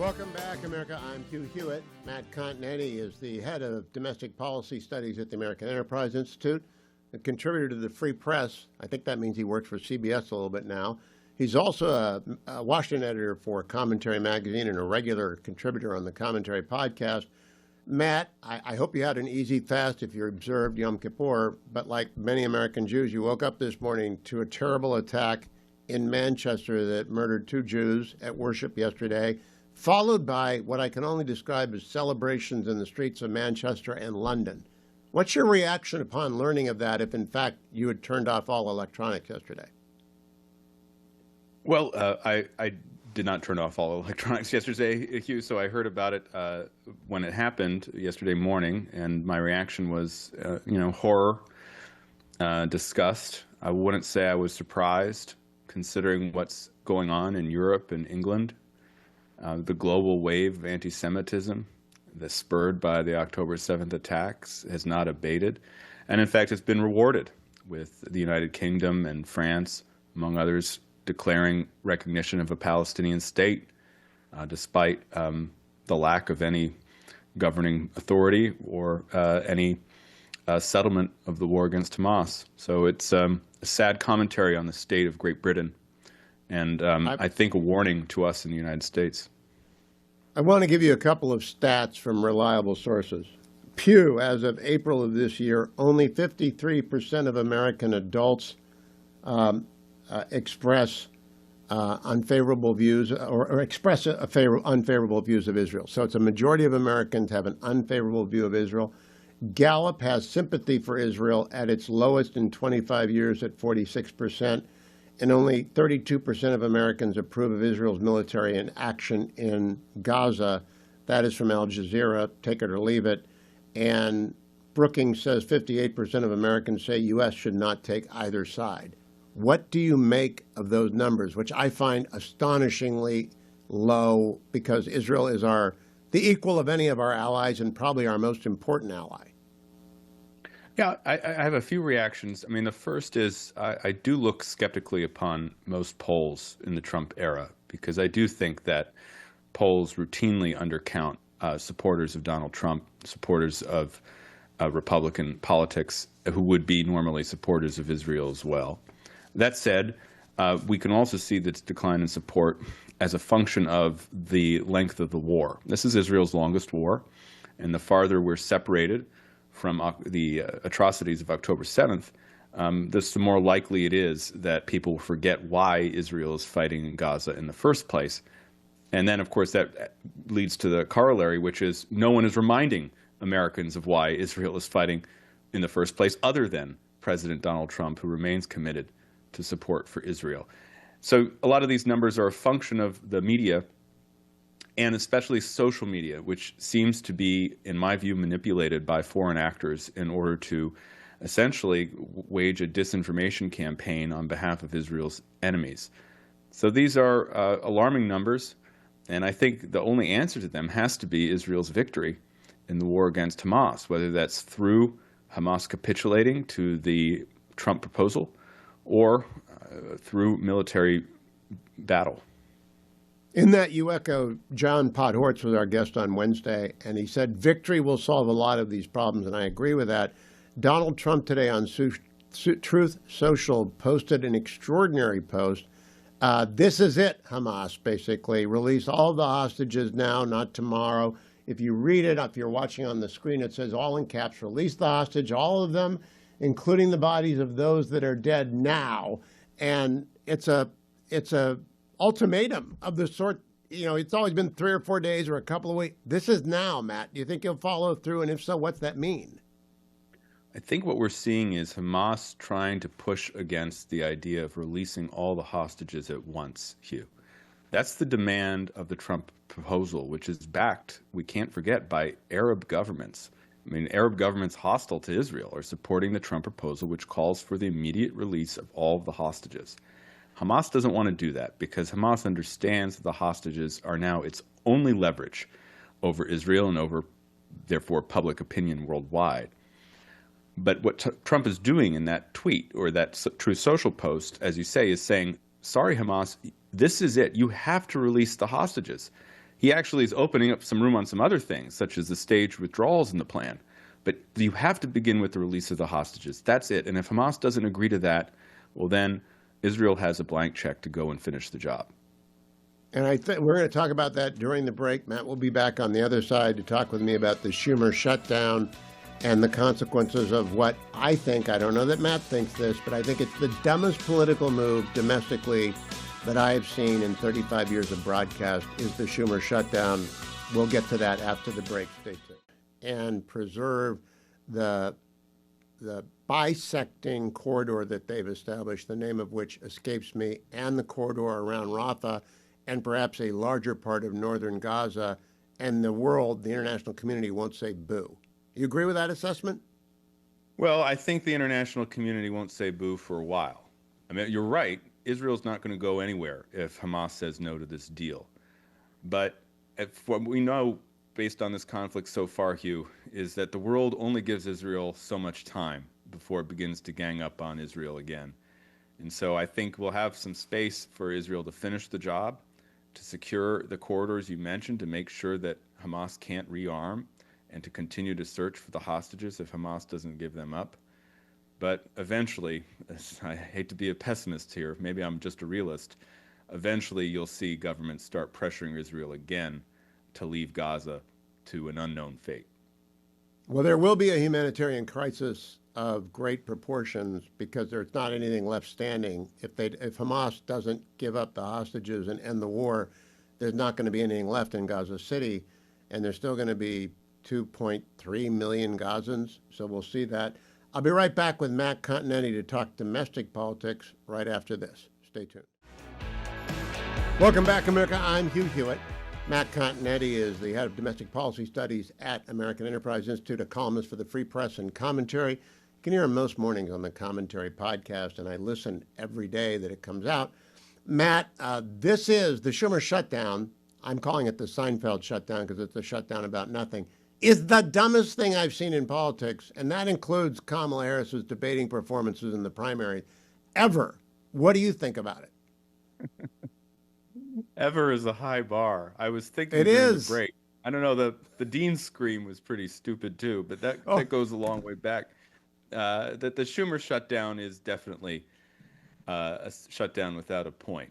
Welcome back, America. I'm Hugh Hewitt. Matt Continetti is the head of domestic policy studies at the American Enterprise Institute, a contributor to the Free Press. I think that means he works for CBS a little bit now. He's also a Washington editor for Commentary Magazine and a regular contributor on the Commentary podcast. Matt, I hope you had an easy fast if you observed Yom Kippur, but like many American Jews, you woke up this morning to a terrible attack in Manchester that murdered 2 Jews at worship yesterday, followed by what I can only describe as celebrations in the streets of Manchester and London. What's your reaction upon learning of that, if in fact you had turned off all electronics yesterday? Well, I did not turn off all electronics yesterday, Hugh, so I heard about it when it happened yesterday morning, and my reaction was, horror, disgust. I wouldn't say I was surprised, considering what's going on in Europe and England. The global wave of anti-Semitism that's spurred by the October 7th attacks has not abated. And in fact, it's been rewarded with the United Kingdom and France, among others, declaring recognition of a Palestinian state, despite the lack of any governing authority or any settlement of the war against Hamas. So it's a sad commentary on the state of Great Britain, and I think a warning to us in the United States. I want to give you a couple of stats from reliable sources. Pew, as of April of this year, only 53% of American adults express unfavorable views or express unfavorable views of Israel. So it's a majority of Americans have an unfavorable view of Israel. Gallup has sympathy for Israel at its lowest in 25 years at 46%. And only 32% of Americans approve of Israel's military action in Gaza. That is from Al Jazeera, take it or leave it. And Brookings says 58% of Americans say U.S. should not take either side. What do you make of those numbers, which I find astonishingly low, because Israel is the equal of any of our allies and probably our most important ally? Yeah, I have a few reactions. I mean, the first is I do look skeptically upon most polls in the Trump era, because I do think that polls routinely undercount supporters of Donald Trump, supporters of Republican politics, who would be normally supporters of Israel as well. That said, we can also see this decline in support as a function of the length of the war. This is Israel's longest war, and the farther we're separated from the atrocities of October 7th, the more likely it is that people forget why Israel is fighting in Gaza in the first place. And then, of course, that leads to the corollary, which is no one is reminding Americans of why Israel is fighting in the first place, other than President Donald Trump, who remains committed to support for Israel. So a lot of these numbers are a function of the media, and especially social media, which seems to be, in my view, manipulated by foreign actors in order to essentially wage a disinformation campaign on behalf of Israel's enemies. So these are alarming numbers, and I think the only answer to them has to be Israel's victory in the war against Hamas, whether that's through Hamas capitulating to the Trump proposal or through military battle. In that, you echo John Podhortz was our guest on Wednesday, and he said victory will solve a lot of these problems, and I agree with that. Donald Trump today on Truth Social posted an extraordinary post. This is it, Hamas, basically. Release all the hostages now, not tomorrow. If you read it, if you're watching on the screen, it says all in caps, release the hostage, all of them, including the bodies of those that are dead now. And it's a ultimatum of the sort, it's always been 3 or 4 days or a couple of weeks. This is now, Matt. Do you think he'll follow through? And if so, what's that mean? I think what we're seeing is Hamas trying to push against the idea of releasing all the hostages at once, Hugh. That's the demand of the Trump proposal, which is backed, we can't forget, by Arab governments. I mean, Arab governments hostile to Israel are supporting the Trump proposal, which calls for the immediate release of all of the hostages. Hamas doesn't want to do that because Hamas understands that the hostages are now its only leverage over Israel and over, therefore, public opinion worldwide. But what Trump is doing in that tweet or that Truth Social post, as you say, is saying, sorry, Hamas, this is it. You have to release the hostages. He actually is opening up some room on some other things, such as the staged withdrawals in the plan. But you have to begin with the release of the hostages. That's it. And if Hamas doesn't agree to that, well, then Israel has a blank check to go and finish the job. And I think we're going to talk about that during the break. Matt will be back on the other side to talk with me about the Schumer shutdown and the consequences of what I think, I don't know that Matt thinks this, but I think it's the dumbest political move domestically that I have seen in 35 years of broadcast is the Schumer shutdown. We'll get to that after the break. Stay tuned. And preserve the bisecting corridor that they've established, the name of which escapes me, and the corridor around Rafah, and perhaps a larger part of northern Gaza, and the world, the international community, won't say boo. You agree with that assessment? Well, I think the international community won't say boo for a while. I mean, you're right. Israel's not going to go anywhere if Hamas says no to this deal. But what we know based on this conflict so far, Hugh, is that the world only gives Israel so much time before it begins to gang up on Israel again. And so I think we'll have some space for Israel to finish the job, to secure the corridors you mentioned, to make sure that Hamas can't rearm, and to continue to search for the hostages if Hamas doesn't give them up. But eventually, I hate to be a pessimist here, maybe I'm just a realist, eventually you'll see governments start pressuring Israel again to leave Gaza to an unknown fate. Well, there will be a humanitarian crisis of great proportions because there's not anything left standing. If Hamas doesn't give up the hostages and end the war, there's not going to be anything left in Gaza City, and there's still going to be 2.3 million Gazans. So we'll see that. I'll be right back with Matt Continetti to talk domestic politics right after this. Stay tuned. Welcome back, America. I'm Hugh Hewitt. Matt Continetti is the head of domestic policy studies at American Enterprise Institute, a columnist for the Free Press and Commentary. You can hear him most mornings on the Commentary podcast, and I listen every day that it comes out. Matt, this is the Schumer shutdown. I'm calling it the Seinfeld shutdown because it's a shutdown about nothing. Is the dumbest thing I've seen in politics, and that includes Kamala Harris's debating performances in the primary, ever. What do you think about it? Ever is a high bar. I was thinking It during is. the break. I don't know, the Dean scream was pretty stupid too, but that goes a long way back. That the Schumer shutdown is definitely a shutdown without a point.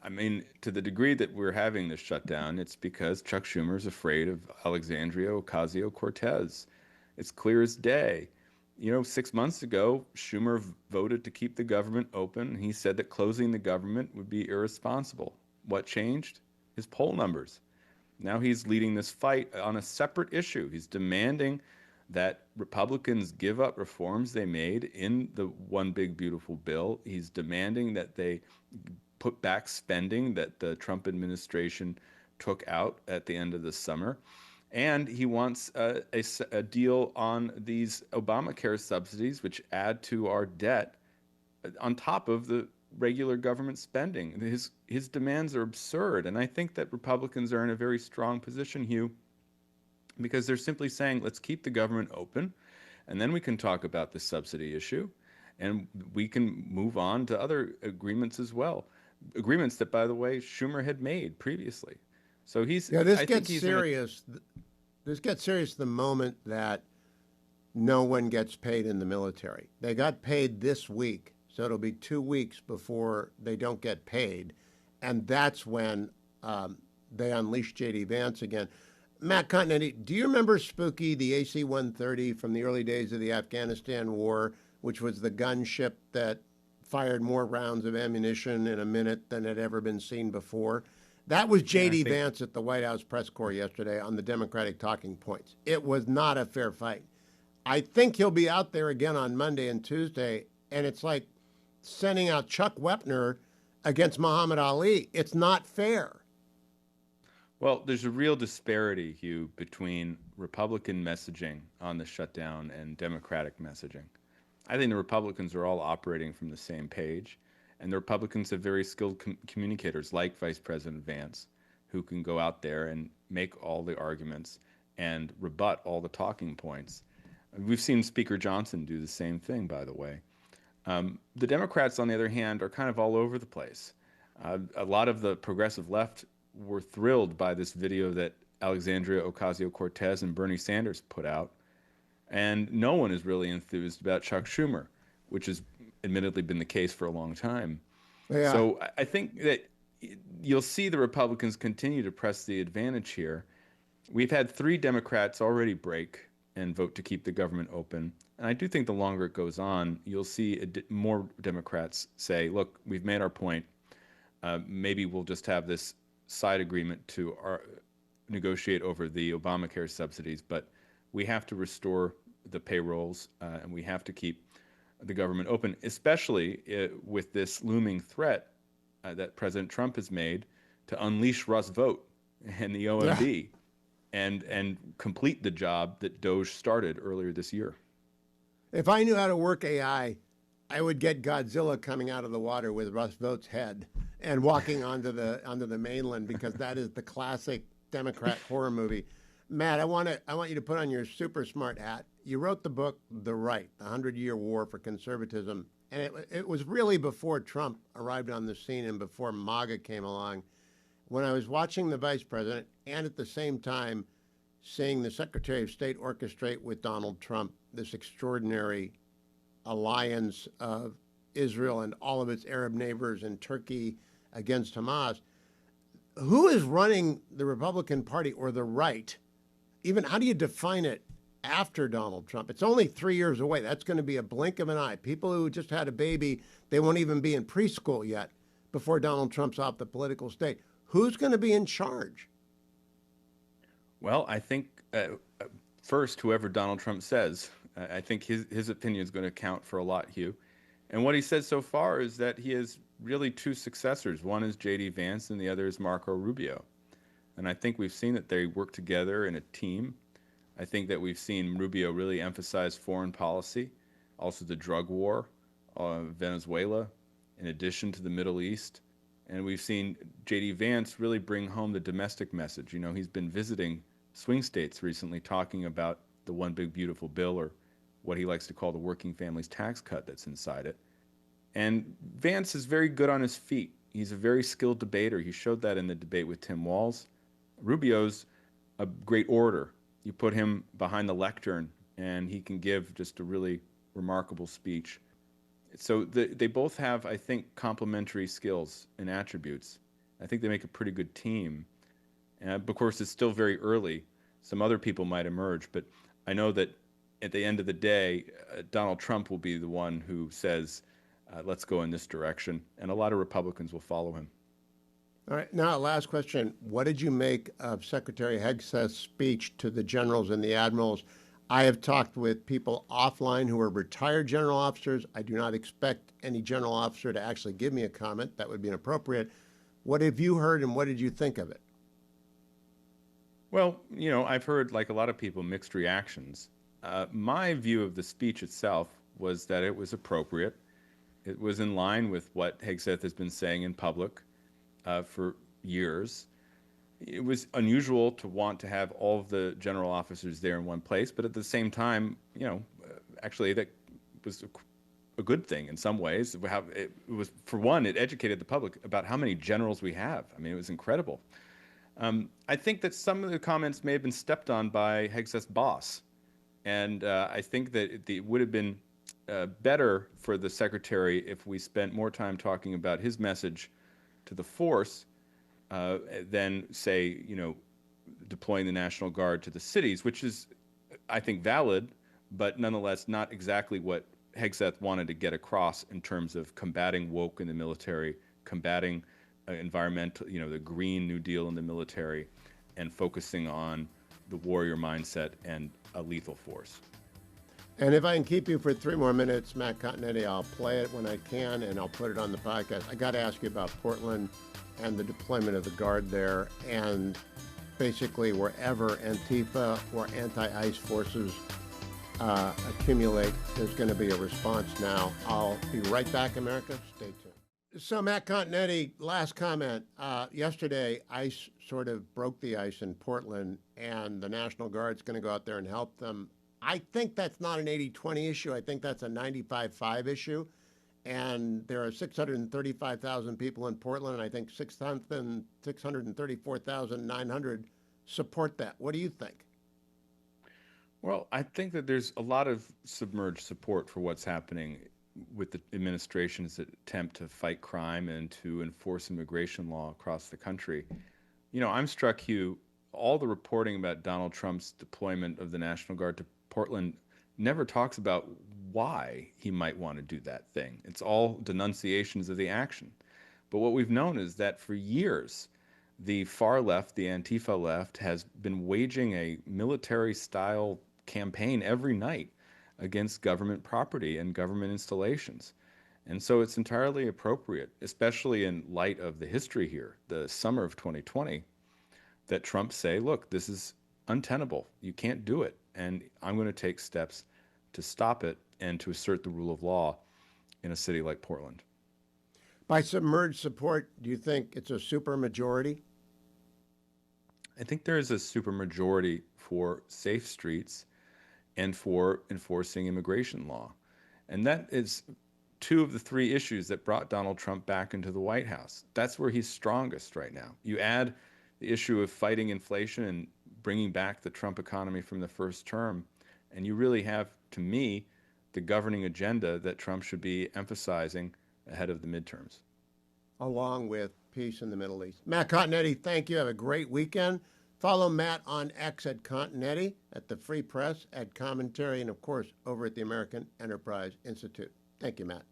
I mean, to the degree that we're having this shutdown, it's because Chuck Schumer is afraid of Alexandria Ocasio-Cortez. It's clear as day. 6 months ago, Schumer voted to keep the government open. He said that closing the government would be irresponsible. What changed? His poll numbers. Now he's leading this fight on a separate issue. He's demanding that Republicans give up reforms they made in the One Big Beautiful Bill. He's demanding that they put back spending that the Trump administration took out at the end of the summer. And he wants a deal on these Obamacare subsidies, which add to our debt on top of the regular government spending. His demands are absurd. And I think that Republicans are in a very strong position, Hugh, because they're simply saying, let's keep the government open, and then we can talk about the subsidy issue, and we can move on to other agreements as well. Agreements that, by the way, Schumer had made previously. So This gets serious. This gets serious the moment that no one gets paid in the military. They got paid this week, so it'll be 2 weeks before they don't get paid, and that's when they unleash J.D. Vance again. Matt Continetti, do you remember Spooky, the AC-130 from the early days of the Afghanistan war, which was the gunship that fired more rounds of ammunition in a minute than had ever been seen before? That was J.D. Vance at the White House press corps yesterday on the Democratic talking points. It was not a fair fight. I think he'll be out there again on Monday and Tuesday, and it's like sending out Chuck Wepner against Muhammad Ali. It's not fair. Well, there's a real disparity, Hugh, between Republican messaging on the shutdown and Democratic messaging. I think the Republicans are all operating from the same page, and the Republicans have very skilled communicators like Vice President Vance, who can go out there and make all the arguments and rebut all the talking points. We've seen Speaker Johnson do the same thing, by the way. The Democrats, on the other hand, are kind of all over the place. A lot of the progressive left were thrilled by this video that Alexandria Ocasio-Cortez and Bernie Sanders put out, and no one is really enthused about Chuck Schumer, which has admittedly been the case for a long time. Yeah. So I think that you'll see the Republicans continue to press the advantage here. We've had three Democrats already break and vote to keep the government open. And I do think the longer it goes on, you'll see more Democrats say, look, we've made our point. Maybe we'll just have this side agreement to negotiate over the Obamacare subsidies, but we have to restore the payrolls and we have to keep the government open, especially with this looming threat that President Trump has made to unleash Russ Vogt and the Yeah. OMB and complete the job that Doge started earlier this year. If I knew how to work AI, I would get Godzilla coming out of the water with Russ Vogt's head and walking onto the mainland, because that is the classic Democrat horror movie. Matt, I want you to put on your super smart hat. You wrote the book The Right, the 100-Year War for Conservatism, and it was really before Trump arrived on the scene and before MAGA came along. When I was watching the vice president and at the same time seeing the Secretary of State orchestrate with Donald Trump this extraordinary alliance of Israel and all of its Arab neighbors and Turkey against Hamas, who is running the Republican Party or the right? Even how do you define it after Donald Trump? It's only 3 years away. That's going to be a blink of an eye. People who just had a baby, they won't even be in preschool yet before Donald Trump's off the political stage. Who's going to be in charge? Well, I think first, whoever Donald Trump says, I think his opinion is going to count for a lot, Hugh. And what he said so far is that he has really two successors. One is J.D. Vance and the other is Marco Rubio. And I think we've seen that they work together in a team. I think that we've seen Rubio really emphasize foreign policy, also the drug war, Venezuela, in addition to the Middle East. And we've seen J.D. Vance really bring home the domestic message. You know, he's been visiting swing states recently talking about the One Big Beautiful Bill, or what he likes to call the working families tax cut that's inside it. And Vance is very good on his feet. He's a very skilled debater. He showed that in the debate with Tim Walz. Rubio's a great orator. You put him behind the lectern, and he can give just a really remarkable speech. So they both have, I think, complementary skills and attributes. I think they make a pretty good team. And of course, it's still very early. Some other people might emerge, but I know that at the end of the day, Donald Trump will be the one who says, let's go in this direction, and a lot of Republicans will follow him. All right. Now, last question. What did you make of Secretary Hegseth's speech to the generals and the admirals? I have talked with people offline who are retired general officers. I do not expect any general officer to actually give me a comment. That would be inappropriate. What have you heard, and what did you think of it? Well, you know, I've heard, like a lot of people, mixed reactions. My view of the speech itself was that it was appropriate. It was in line with what Hegseth has been saying in public for years. It was unusual to want to have all of the general officers there in one place, but at the same time, you know, actually that was a good thing in some ways. It was, for one, it educated the public about how many generals we have. I mean, it was incredible. I think that some of the comments may have been stepped on by Hegseth's boss, and I think that it would have been better for the secretary if we spent more time talking about his message to the force than, say, you know, deploying the National Guard to the cities, which is, I think, valid, but nonetheless not exactly what Hegseth wanted to get across in terms of combating woke in the military, combating environmental, you know, the Green New Deal in the military, and focusing on the warrior mindset and a lethal force. And if I can keep you for 3 more minutes, Matt Continetti, I'll play it when I can, and I'll put it on the podcast. I got to ask you about Portland and the deployment of the Guard there, and basically wherever Antifa or anti-ICE forces accumulate, there's going to be a response now. I'll be right back, America. Stay tuned. So, Matt Continetti, last comment. Yesterday, ICE sort of broke the ice in Portland, and the National Guard's going to go out there and help them. I think that's not an 80-20 issue. I think that's a 95-5 issue. and there are 635,000 people in Portland, and I think 634,900 support that. What do you think? Well, I think that there's a lot of submerged support for what's happening with the administration's attempt to fight crime and to enforce immigration law across the country. I'm struck, Hugh, all the reporting about Donald Trump's deployment of the National Guard to Portland never talks about why he might want to do that thing. It's all denunciations of the action. But what we've known is that for years, the far left, the Antifa left, has been waging a military style campaign every night against government property and government installations. And so it's entirely appropriate, especially in light of the history here, the summer of 2020, that Trump say, look, this is untenable. You can't do it. And I'm going to take steps to stop it and to assert the rule of law in a city like Portland. By submerged support, do you think it's a supermajority? I think there is a supermajority for safe streets and for enforcing immigration law. And that is two of the three issues that brought Donald Trump back into the White House. That's where he's strongest right now. You add the issue of fighting inflation and bringing back the Trump economy from the first term, and you really have, to me, the governing agenda that Trump should be emphasizing ahead of the midterms. Along with peace in the Middle East. Matt Continetti, thank you. Have a great weekend. Follow Matt on X at Continetti, at the Free Press, at Commentary, and of course over at the American Enterprise Institute. Thank you, Matt.